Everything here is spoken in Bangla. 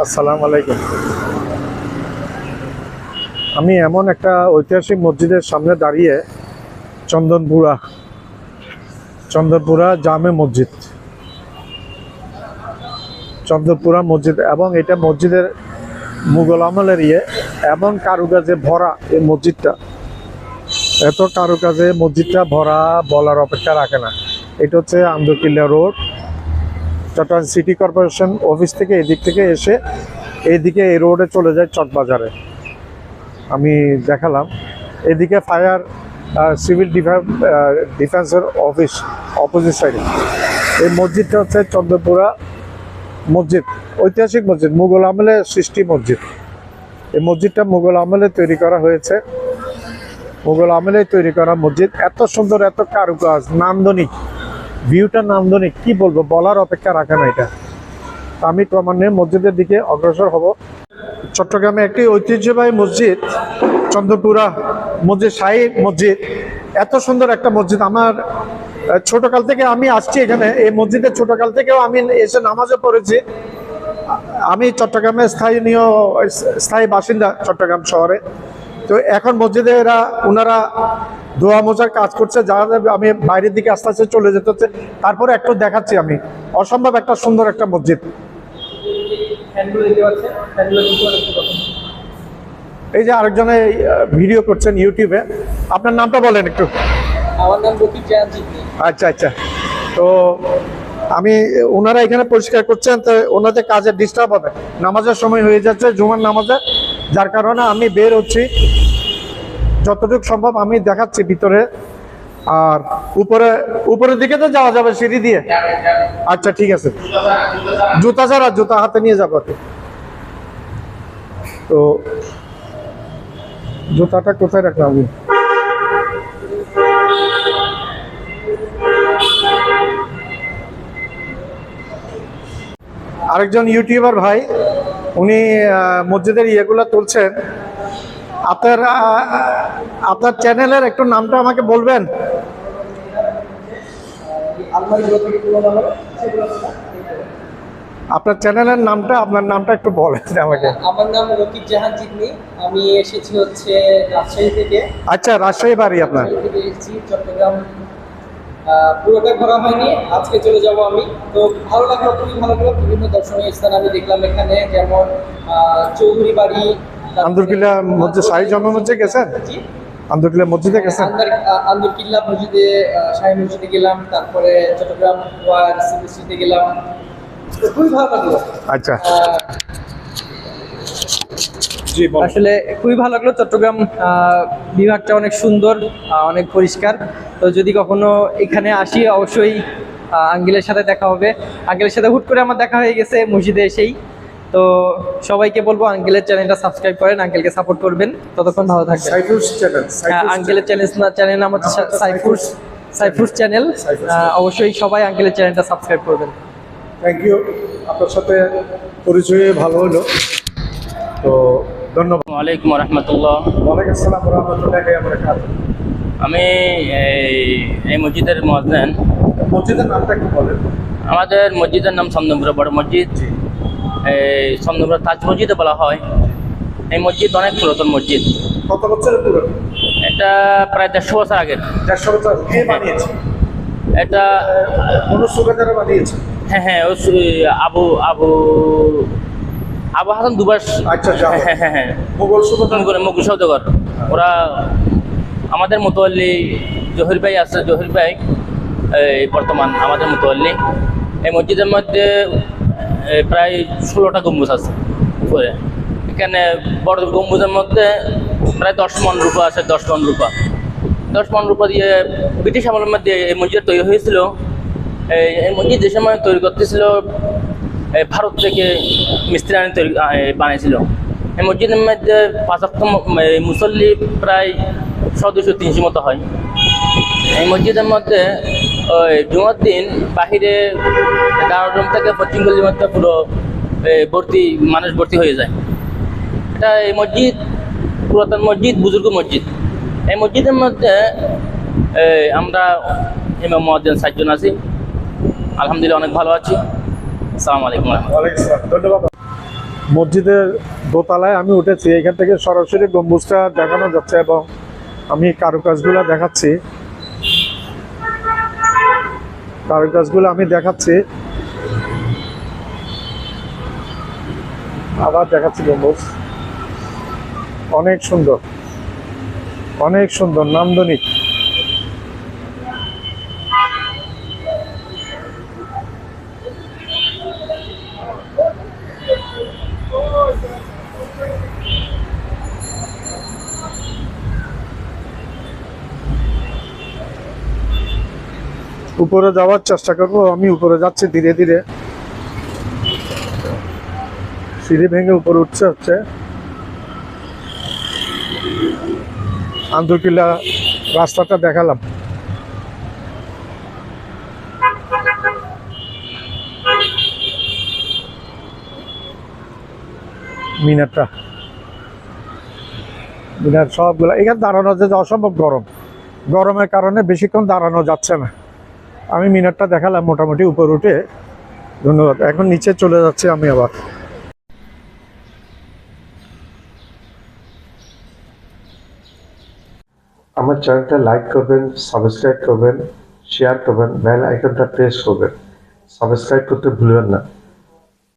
আসসালামু আলাইকুম। আমি এমন একটা ঐতিহাসিক মসজিদের সামনে দাঁড়িয়ে, চন্দনপুরা জামে মসজিদ, চন্দনপুরা মসজিদ, এবং এটা মসজিদের মুঘল আমলের এবং কারুকাজে ভরা এই মসজিদটা। এত কারুকাজে মসজিদটা ভরা বলার অপেক্ষা রাখে না। এটা হচ্ছে Andarkilla road, Chittagong city corporation office থেকে এদিক থেকে এসে এইদিকে এই রোডে চলে যায় চকবাজারে। আমি দেখালাম এদিকে ফায়ার সিভিল ডিফেন্সের অফিস অপোজিট সাইডে। এই মসজিদটা হচ্ছে চন্দ্রপুরা মসজিদ, ঐতিহাসিক মসজিদ, মুঘল আমলে সৃষ্টি মসজিদ। এই মসজিদটা মুঘল আমলে তৈরি করা হয়েছে, মুঘল আমলে তৈরি করা মসজিদ। এত সুন্দর, এত কারুকাজ, নান্দনিক, ভিউটা নান্দনিক, কি বলবো, বলার অপেক্ষা রাখে না এটা। আমি ক্রমান্বয়ে মসজিদের দিকে অগ্রসর হব। চট্টগ্রামে একটি ঐতিহ্যবাহী মসজিদ চন্দ্রপুরা মসজিদ, শাহী মসজিদ। এত সুন্দর একটা মসজিদ। আমার ছোটকাল থেকে আমি আসছি এখানে, এই মসজিদে ছোটকাল থেকেও আমি এসে নামাজও পড়েছি। আমি চট্টগ্রামের স্থায়ী বাসিন্দা, চট্টগ্রাম শহরে। তো এখন মসজিদে ওনারা দোয়া মোজার কাজ করছে, যারা আমি বাইরের দিকে আস্তে আস্তে চলে যেতে হচ্ছে। তারপরে একটু দেখাচ্ছি আমি, অসম্ভব একটা সুন্দর একটা মসজিদ। এই যে আরেকজনে ভিডিও করছেন ইউটিউবে, আপনার নামটা বলেন একটু। আমার নাম রকিব জাহান জিতনি। আচ্ছা আচ্ছা। তো আমি, ওনারা এখানে পরিষ্কার করছেন, তো ওনাদের কাজে ডিস্টার্ব হবে, নামাজের সময় হয়ে যাচ্ছে, জুমার নামাজে, যার কারণে আমি বের হচ্ছি। যতটুকু সম্ভব আমি দেখাচ্ছি ভিতরে। আর উপরের দিকে তো যাওয়া যাবে সিঁড়ি দিয়ে? আচ্ছা ঠিক আছে। জুতা ছাড়া, জুতা হাতে নিয়ে যাবো। তো জুতাটা কোথায় রাখলাম আমি? আরেকজন ইউটিউবার ভাই, উনি মসজিদের ইয়েগুলো তুলছেন। আপনার চ্যানেলের একটু নামটা আমাকে বলবেন? আপনার চ্যানেলের নামটা, আপনার নামটা একটু বলেন আমাকে। আমার নাম রকিব জাহান জিতনি। আমি এসেছি হচ্ছে রাজশাহী থেকে। আচ্ছা, রাজশাহী বাড়ি আপনার? এসেছি চট্টগ্রাম, পুরোটা ঘোরা হয়নি, আজকে চলে যাব আমি। তো ভালো লাগলো, খুবই ভালো লাগলো। বিভিন্ন দর্শনীয় স্থান আমি দেখলাম এখানে, যেমন চৌধুরী বাড়ি, আন্দরকিল্লা মসজিদ, শাহী জামে মসজিদ গেছেন? আন্দরকিল্লা মসজিদে গেছেন? আন্দরকিল্লা মসজিদে, শাহী মসজিদে গেলাম, তারপরে চট্টগ্রাম ওয়ার সিবিসিতে গেলাম। খুবই ভালো লাগলো। আচ্ছা, আসলে খুবই ভালো লাগলো। চট্টগ্রাম বিভাগটা অনেক সুন্দর, অনেক পরিষ্কার। তো যদি কখনো এখানে আসি, অবশ্যই আঙ্কেলের সাথে দেখা হবে। আঙ্কেলের সাথে হুট করে আমার দেখা হয়ে গেছে মসজিদে এসেই। তো সবাইকে বলবো আঙ্কেলের চ্যানেলটা সাবস্ক্রাইব করেন, আঙ্কেলকে সাপোর্ট করবেন। ততক্ষণ ভালো থাকবেন। আঙ্কেলের চ্যানেল নাম হচ্ছে সাইফুস চ্যানেল। অবশ্যই সবাই আঙ্কেলের চ্যানেলটা সাবস্ক্রাইব করবেন। Thank you. আপনার সাথে পরিচয় ভালো হলো, তো ধন্যবাদ। ওয়ালাইকুম রহমতুল্লাহ। ওয়ালাইকুম আসসালাম রহমতুল্লাহ। আমি এই মসজিদের মুয়াজ্জিন। মসজিদের নামটা কি বলেন? আমাদের মসজিদের নাম চন্দনপুরা বড় মসজিদ, এই চন্দনপুরা তাজ মসজিদে বলা হয়। এই মসজিদ অনেক পুরাতন মসজিদ। কত বছরের পুরনো? এটা প্রায় 150 বছর আগের। 150 বছর? কে বানিয়েছে এটা? কোন সুবেদার বানিয়েছে? হ্যাঁ, আবু হাসান দুবাস। আচ্ছা, হ্যাঁ, মুঘল সৌদাগর। ওরা আমাদের মুতাওয়াল্লি জহির ভাই আছে, জহির ভাই এই বর্তমান আমাদের মুতাওয়াল্লি। এই মসজিদের মধ্যে প্রায় 16টা গম্বুজ আছে উপরে। এখানে বড় গম্বুজের মধ্যে প্রায় 10 মণ রূপা আছে, 10 মণ রূপা। 10 মণ রূপা দিয়ে ব্রিটিশ আমলের মধ্যে এই মসজিদ তৈরি হয়েছিল। এই মসজিদ যে সময় তৈরি করতেছিল, ভারত থেকে মিস্ত্রি আনি তৈরি বানিয়েছিল। এই মসজিদের মধ্যে 5 ওয়াক্ত মুসল্লি প্রায় 100-200-300 মতো হয়। এই মসজিদের মধ্যে ওই জুমার দিন বাহিরে দারুম থেকে পশ্চিম গলির মধ্যে পুরো মানুষ ভর্তি হয়ে যায়। এটা এই মসজিদ পুরাতন মসজিদ, বুজুর্গ মসজিদ। এই মসজিদের মধ্যে আমরা ইমাম মুয়াজ্জিন 7 জন আছি। আলহামদুলিল্লাহ অনেক ভালো আছি। আসসালামু আলাইকুম। ওয়ালাইকুম আসসালাম। ধন্যবাদ। মসজিদের দোতলায় আমি উঠেছি, এখান থেকে সরাসরি গম্বুজটা দেখানো যাচ্ছে এবং আমি কারুকাজগুলো দেখাচ্ছি, আমি দেখাচ্ছি, আবার দেখাচ্ছি গম্বুজ। অনেক সুন্দর, অনেক সুন্দর, নান্দনিক। উপরে যাওয়ার চেষ্টা করব, আমি উপরে যাচ্ছি ধীরে ধীরে, সিঁড়ি ভেঙে উপরে উঠছে হচ্ছে। আন্দরকিল্লা রাস্তাটা দেখালাম। মিনার সবগুলো এখানে দাঁড়ানো যে অসম্ভব গরম, গরমের কারণে বেশিক্ষণ দাঁড়ানো যাচ্ছে না। আমি মিনারটা দেখালাম মোটামুটি উপর উঠে। ধন্যবাদ। এখন নিচে চলে যাচ্ছি আমি আবার। আমার চ্যানেলটা লাইক করবেন, সাবস্ক্রাইব করবেন, শেয়ার করবেন, বেল আইকনটা প্রেস করবেন। সাবস্ক্রাইব করতে ভুলবেন না।